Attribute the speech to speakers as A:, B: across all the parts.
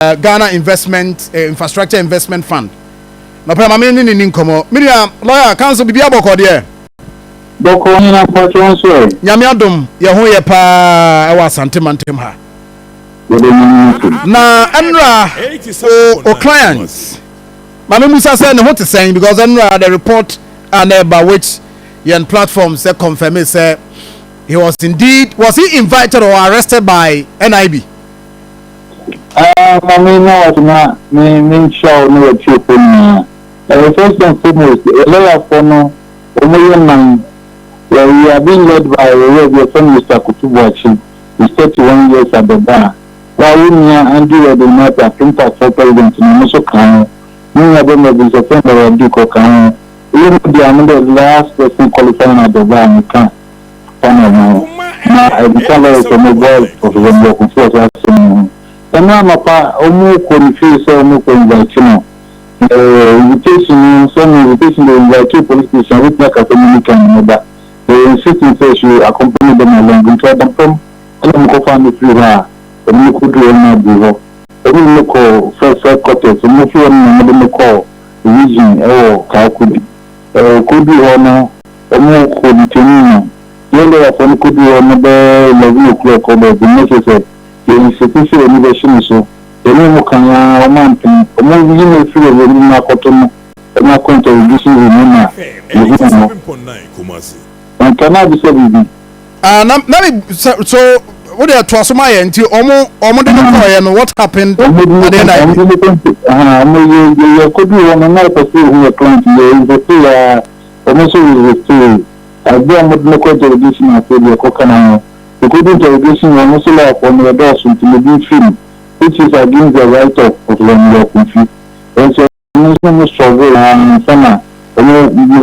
A: Ghana Investment Infrastructure Investment Fund. No pay mama ni ni nkomo. Miriam lawyer council bibia boko de.
B: Boko ni na patron so.
A: Nyame adom ye ho ye pa e wa asante mantem ha. Na enra o clients. Mama Musa say ne ho te saying because enra the report and about which yen platforms say confirm it say he was he invited or arrested by NIB?
B: I mean, no, me show no achievement. First and foremost, a lawyer for no, we are being led by a friend Mr. Kutubuachi, who's 31 years at the bar. While we and do the matter, I think that for President Namuso Kano, we have been a friend of Duke Kano. Even the last person qualifying at the bar, we can't. I become from a boy of the Confucius. And now, Papa, almost confused, almost invitation. Invitation, some invitation to invite two police stations, which like a communication, but they insist in say she accompany them along and try them from. And I'm going to find the free her. And you could do another. And you look first quarters, and if you want to call the region, Kakudi. Could be honor, or more could yellow from could be another 11 o'clock or the necessary. The institution innovation so the name can a mountain, or more you may feel a little Makotomo, and not going to reduce you and cannot be said. So, what are to my end to almost and what happened at the night? Could be one another person who are trying to almost with I don't know what interrogation I said, your coconut. The good interrogation was also like on the doors to the film, which is against the right of Ameyaw-Akumfi. And so, no struggle and summer, you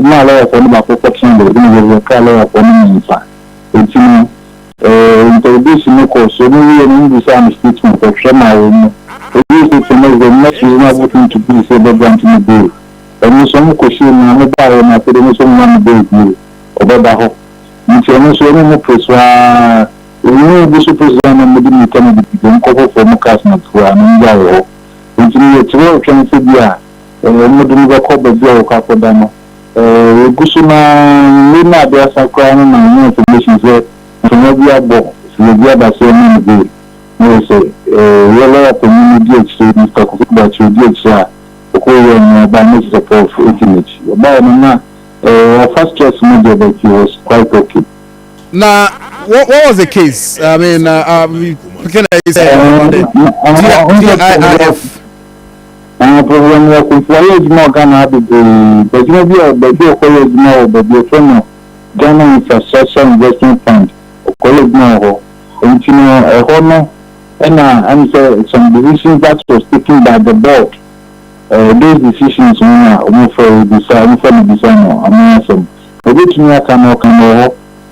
B: not lawyer for the protection, but you will call lawyer for me. It's interrogation, of course, so we are the statement of Shama. It is the next is not looking to be said about the day. And some question, I'm about to do some day. Obabaho ntiano so no mo preswa enu bi so preswa na mo di mi kan di nko for mo cast na for an njawo ntini yetiro twan se bia mo di mi ba ko ba bia o ka ko da no gusu na ni na bia sakwa no na information say so bia bo so bia da so ni bi no say yellow community so ni ka ko ba chi di cha ko yo na ba mo support for internet ba na first choice media that he was quite okay.
A: Now, what was the case? I mean, can I say TIF?
B: Program work with Voyage more Ghana, but you know, the college now, but the friend Ghana Infrastructure Investment Fund, college now, and you know, a honor, and some decisions that was taken by the board. Those decisions are for design, I'm some. But which me I can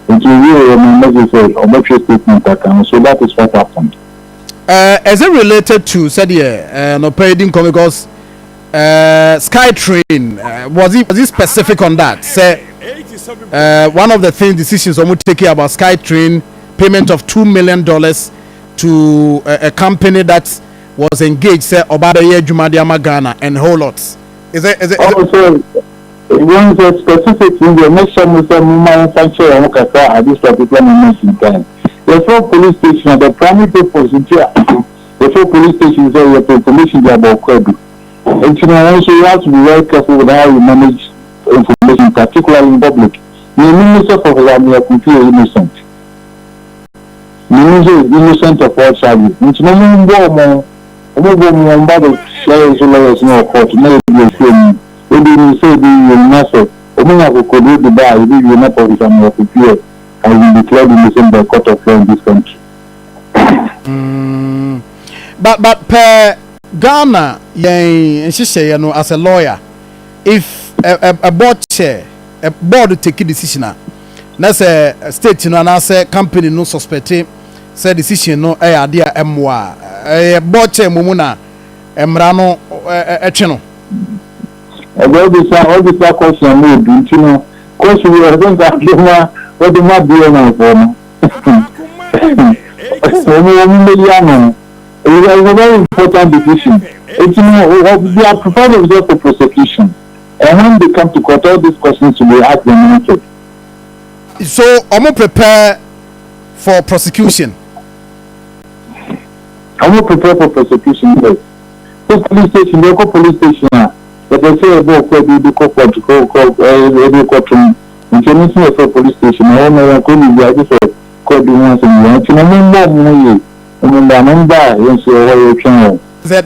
B: until you remember say or make sure statement I can. So that is what happened.
A: Is it related to said no paying because SkyTrain was it specific on that? Say one of the things decisions I'm taking about SkyTrain payment of $2 million to a company that was engaged, say, about a year Jumadiama Ghana and whole lots. Is it?
B: Also, one is specific in the next time we say manufacture and look at this particular moment in time. The four police stations, the primary purpose in here, the four police stations are your information about credit. And you know, also you have to be very careful with how you manage information, particularly in public. The Minister of Ameyaw-Akumfi is innocent. The Minister is innocent of all charges. And you know, players no court, maybe you say the master, the bar, you not of Ameyaw-Akumfi has been declared innocent by court of law in this country.
A: But per Ghana, she say, you know, as a lawyer, if a board chair, a board take a decision, that's a state, you know, and I say company no suspect, say decision no, idea MWA. Boche mumuna emrano echino
B: all this question made you know question we are going to what the map be on for no so we million It's a very important decision. It's, they are prepared themselves for prosecution. And when they come to court, all these questions will be asked them answered.
A: So, I'm prepare for prosecution.
B: I'm not prepared for prosecution. Yes. So police station, local police station, but they say about the court room. International for police station. I don't know what I just said. Court once and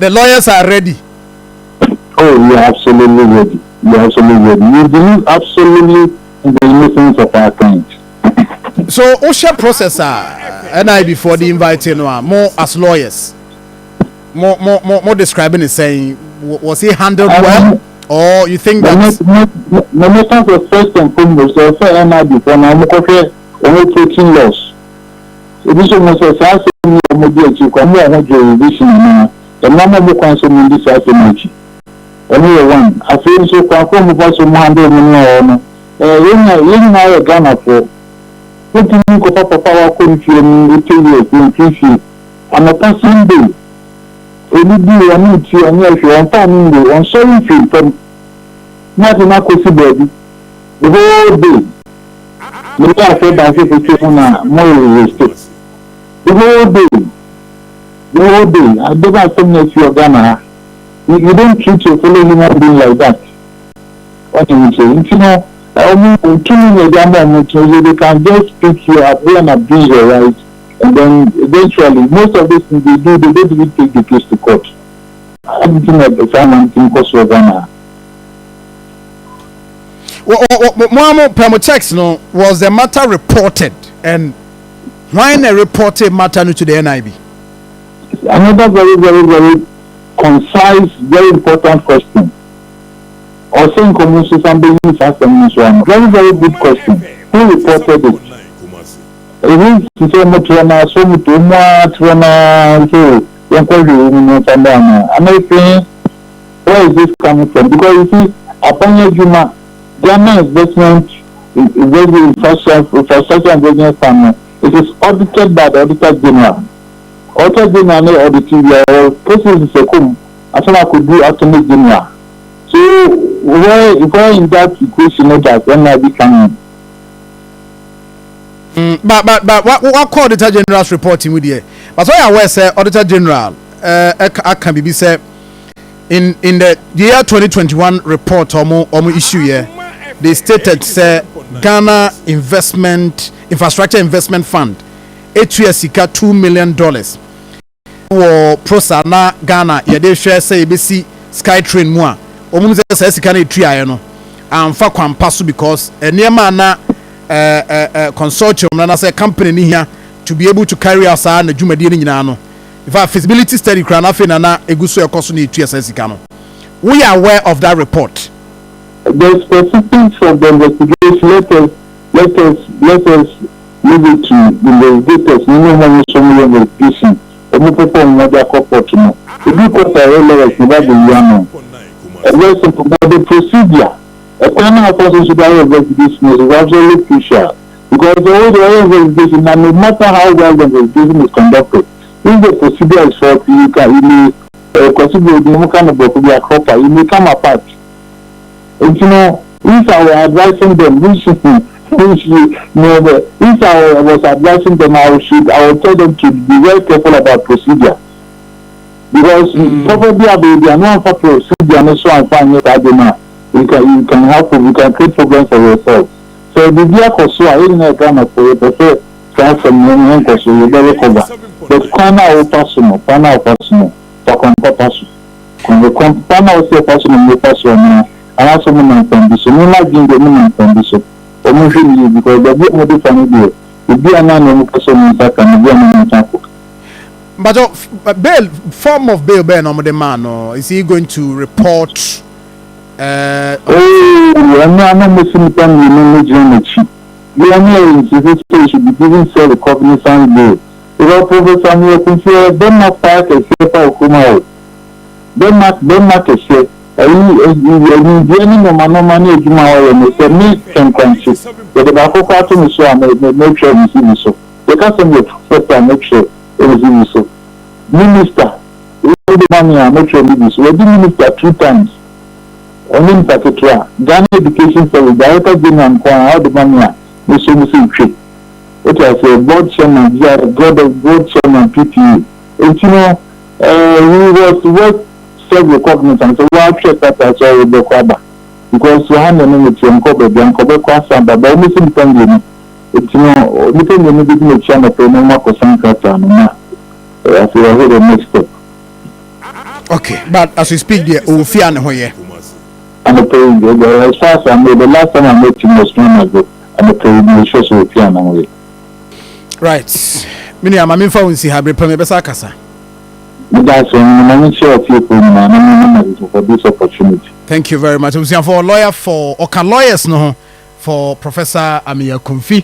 A: the lawyers are ready.
B: Oh, you're absolutely ready. You're absolutely ready. You believe absolutely in the innocence of our clients.
A: So, OSHA processor, NIB for the inviting more as lawyers, more describing it, saying was he handled well, or you think that?
B: No matter the first and foremost, the NIB for now, only taking loss. It is almost a fast to come on jurisdiction now. The number of consuming this as only one. I feel so confirmed about some handle no. In our Ghana for what do you go up power country and Italy? I'm a person day. Any day I need to and yes, you are finding the on sorry feel from not in a possibility. The whole day. Maybe I said that it's more realistic. The whole day. I never seen that you are Ghana. You don't treat your fellow human being like that. What do you say? You know, they can just pick you up and abuse your rights, and then eventually, most of these things they do, they don't even take the case to court. Everything like the Simon thing costs for Ghana.
A: Well, Permotex, no, was the matter reported, and why not reported matter to the NIB?
B: Another very, very, very concise, very important question. Or saying community somebody asked them one. Very, very good question. Who reported it? It is to say Motrana, so Mutrana, so I'm saying, where is this coming from? Because you see, upon Juma, Ghana investment infrastructure and business fund, it is audited by the Auditor General. Auditor General auditing your process is a cum. I thought I could do Attorney General. So where in that equation that NIB can
A: but what called Auditor General's reporting with you? But so I was Auditor General can be said in the year 2021 report or issue here, they stated say Ghana Infrastructure Investment Fund HUSICA $2 million or prosa na Ghana yede share say besi Skytrain mu a omu say sika na etria no amfa kwampa so because enema na consortium na say company ni here to be able to carry out sa na dwumadie ni nyina no if a feasibility study kra na fe na eguso ekoso na etria sika no we are aware of that report.
B: The specifics of the investigation, let us leave it to the investigators. You know when some investigation, we perform another corporate. The big corporate level is never been done. The procedure, a criminal person should have investigation is absolutely crucial because the investigation, no matter how well the investigation is conducted, if the procedure is faulty, you can consider the kind of corporate, you may come apart. And you know, if I were advising them, if I was advising them, I would tell them to be very careful about procedure. Because probably they are not for procedure and so on fine you can help you can create problems for yourself. So the dear Kosoa, I didn't Ghana for you, prefer to some money and you better cover. But Kana personal, for compassion. Kana also personal, personal. I have someone condition. You like being the woman condition. Because the big mother family, the dear man person that can be a
A: but bail form of bail ban on the man, or is he going to report?
B: I'm not missing time. You know, the only should be given self recognizance bail. Because Professor Ameyaw-Akumfi, Denmark Park is safe for Akoma. Denmark is safe. Ken Kuranchie. But the Akoma to make sure you see so. They can't send you first time make sure you see so. minister. We the money I'm not sure this. We the minister 2 times. Only in particular, Ghana Education Service, Director General and how the money we so much in what I say, board chairman, board chairman PTA. And you know, we was work self-recognizance and so we check that as well with the Kwaba. Because we have a minute and Kobe Kwasa, but by missing Tangian, it's no, we can maybe be a channel for no more Kosankata. I feel I heard a next step.
A: Okay, but as we speak, there, Ufia and Hoye.
B: I'm a paying as far as I made the last time I met him was 1 ago. I'm a paying the shows with Piano.
A: Right. Mini amamin fa unsi habre pame besa kasa.
B: That's one share of you for this opportunity.
A: Thank you very much. We for lawyer for Oka lawyers no for Professor Ameyaw-Akumfi.